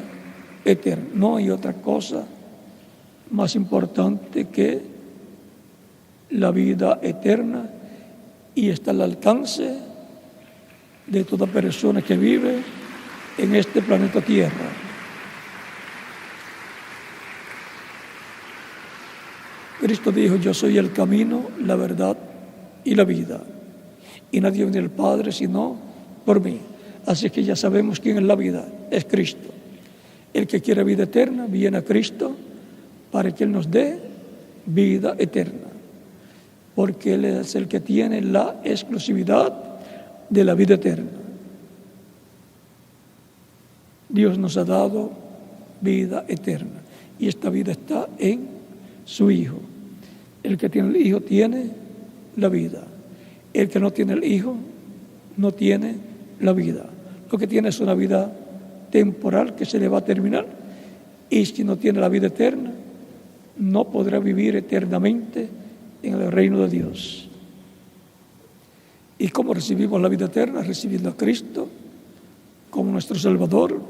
eterna. No hay otra cosa más importante que la vida eterna, y está al alcance de toda persona que vive en este planeta Tierra. Cristo dijo: yo soy el camino, la verdad y la vida, y nadie viene al Padre sino por mí. Así que ya sabemos quién es la vida, es Cristo. El que quiere vida eterna viene a Cristo para que Él nos dé vida eterna, porque Él es el que tiene la exclusividad de la vida eterna. Dios nos ha dado vida eterna. Y esta vida está en su Hijo. El que tiene el Hijo tiene la vida. El que no tiene el Hijo no tiene la vida. Lo que tiene es una vida temporal que se le va a terminar. Y si no tiene la vida eterna, no podrá vivir eternamente en el reino de Dios. ¿Y cómo recibimos la vida eterna? Recibiendo a Cristo como nuestro Salvador,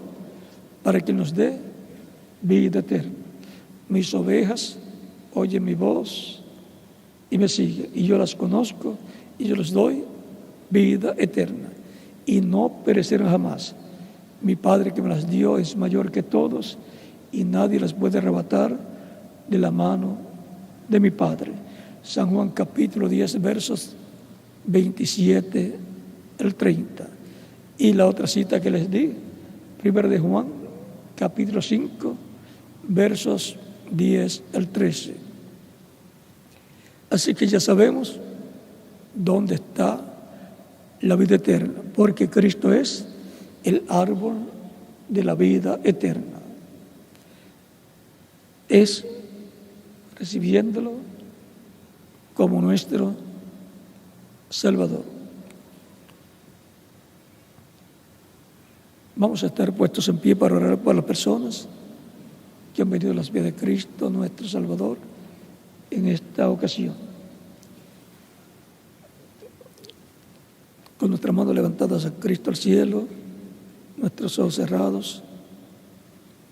para que nos dé vida eterna. Mis ovejas oyen mi voz y me siguen, y yo las conozco, y yo les doy vida eterna, y no perecerán jamás. Mi Padre que me las dio es mayor que todos, y nadie las puede arrebatar de la mano de mi Padre. San Juan capítulo 10, versos 27 al 30. Y la otra cita que les di, 1 de Juan capítulo 5, versos 10 al 13. Así que ya sabemos dónde está la vida eterna, porque Cristo es el árbol de la vida eterna. Es recibiéndolo como nuestro Salvador. Vamos a estar puestos en pie para orar por las personas que han venido a las pies de Cristo, nuestro Salvador, en esta ocasión. Con nuestras manos levantadas a Cristo al cielo, nuestros ojos cerrados,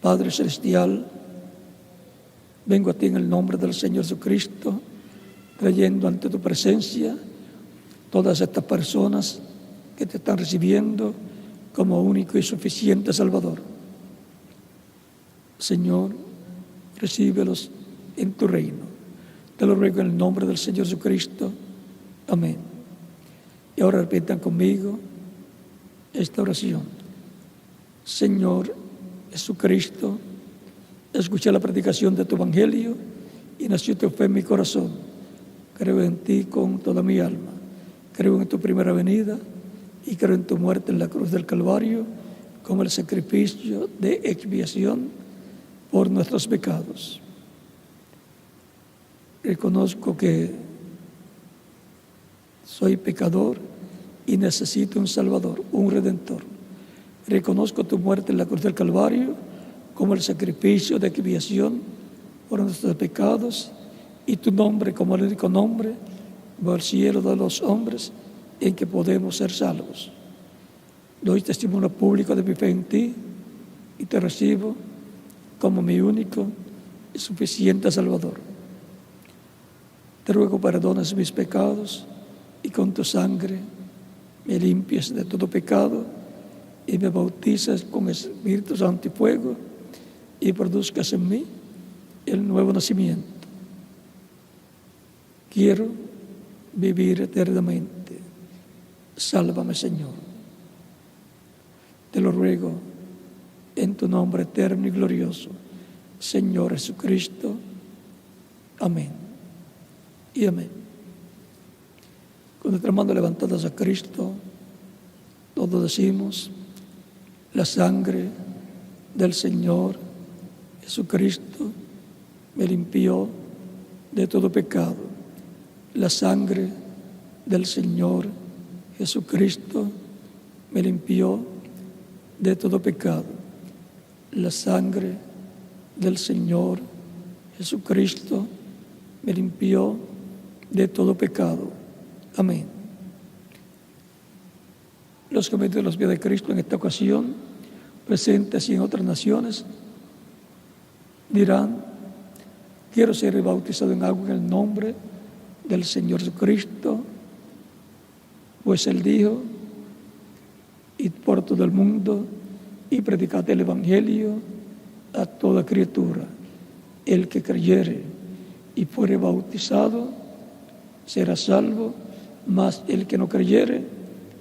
Padre Celestial, vengo a ti en el nombre del Señor Jesucristo, trayendo ante tu presencia todas estas personas que te están recibiendo como único y suficiente Salvador. Señor, recíbelos en tu reino. Te lo ruego en el nombre del Señor Jesucristo. Amén. Y ahora repitan conmigo esta oración. Señor Jesucristo, escuché la predicación de tu evangelio y nació tu fe en mi corazón. Creo en ti con toda mi alma. Creo en tu primera venida y creo en tu muerte en la cruz del Calvario como el sacrificio de expiación por nuestros pecados. Reconozco que soy pecador y necesito un Salvador, un Redentor. Reconozco tu muerte en la cruz del Calvario como el sacrificio de expiación por nuestros pecados y tu nombre como el único nombre bajo el cielo de los hombres en que podemos ser salvos. Doy testimonio público de mi fe en ti y te recibo como mi único y suficiente Salvador. Te ruego perdones mis pecados y con tu sangre me limpies de todo pecado y me bautices con Espíritu Santo y fuego y produzcas en mí el nuevo nacimiento. Quiero vivir eternamente. Sálvame, Señor. Te lo ruego en tu nombre eterno y glorioso, Señor Jesucristo. Amén y amén. Con nuestras manos levantadas a Cristo, todos decimos: la sangre del Señor Jesucristo me limpió de todo pecado. La sangre del Señor Jesucristo me limpió de todo pecado. La sangre del Señor Jesucristo me limpió de todo pecado. Amén. Los que han venido a los pies de Cristo en esta ocasión, presentes y en otras naciones, dirán: quiero ser bautizado en agua en el nombre del Señor Jesucristo, pues Él dijo: id por todo el mundo y predicad el Evangelio a toda criatura. El que creyere y fuere bautizado será salvo, mas el que no creyere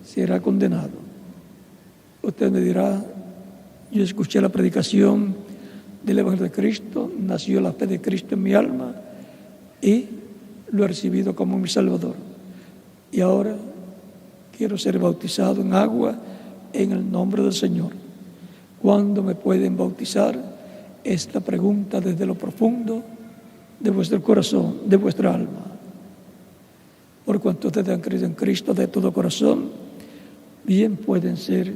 será condenado. Usted me dirá: yo escuché la predicación del Evangelio de Cristo, nació la fe de Cristo en mi alma y lo he recibido como mi Salvador. Y ahora quiero ser bautizado en agua en el nombre del Señor. ¿Cuándo me pueden bautizar? esta pregunta desde lo profundo de vuestro corazón, de vuestra alma. Por cuanto ustedes han creído en Cristo de todo corazón, bien pueden ser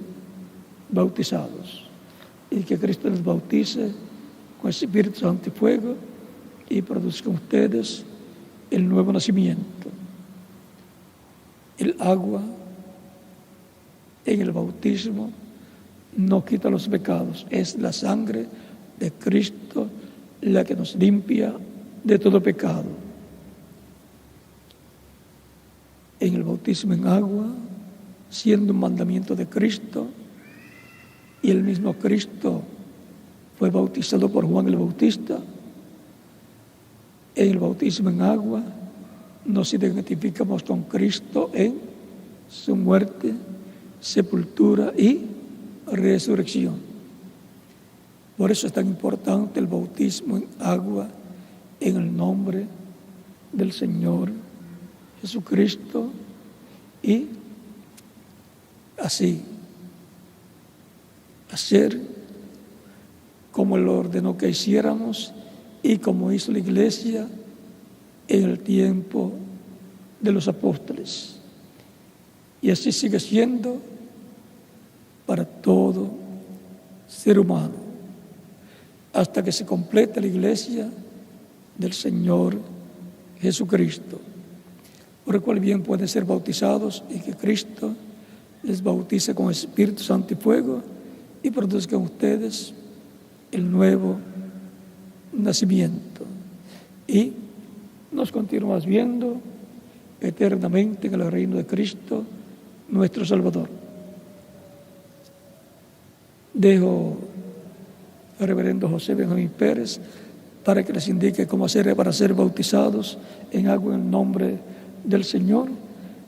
bautizados. Y que Cristo les bautice con Espíritu Santo y fuego y produzcan ustedes el nuevo nacimiento. El agua en el bautismo no quita los pecados, es la sangre de Cristo la que nos limpia de todo pecado. En el bautismo en agua, siendo un mandamiento de Cristo, y el mismo Cristo fue bautizado por Juan el Bautista, en el bautismo en agua nos identificamos con Cristo en su muerte, sepultura y resurrección. Por eso es tan importante el bautismo en agua en el nombre del Señor Jesucristo, y así hacer como Él ordenó que hiciéramos y como hizo la Iglesia en el tiempo de los apóstoles. Y así sigue siendo para todo ser humano, hasta que se complete la Iglesia del Señor Jesucristo, por el cual bien pueden ser bautizados y que Cristo les bautice con Espíritu Santo y fuego y produzcan ustedes el nuevo nacimiento. Y nos continuamos viendo eternamente en el reino de Cristo, nuestro Salvador. Dejo al reverendo José Benjamín Pérez para que les indique cómo hacer para ser bautizados en agua en el nombre del Señor,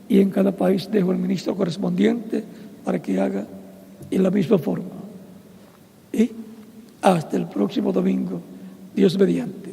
y en cada país dejo el ministro correspondiente para que haga en la misma forma. Y hasta el próximo domingo, Dios mediante.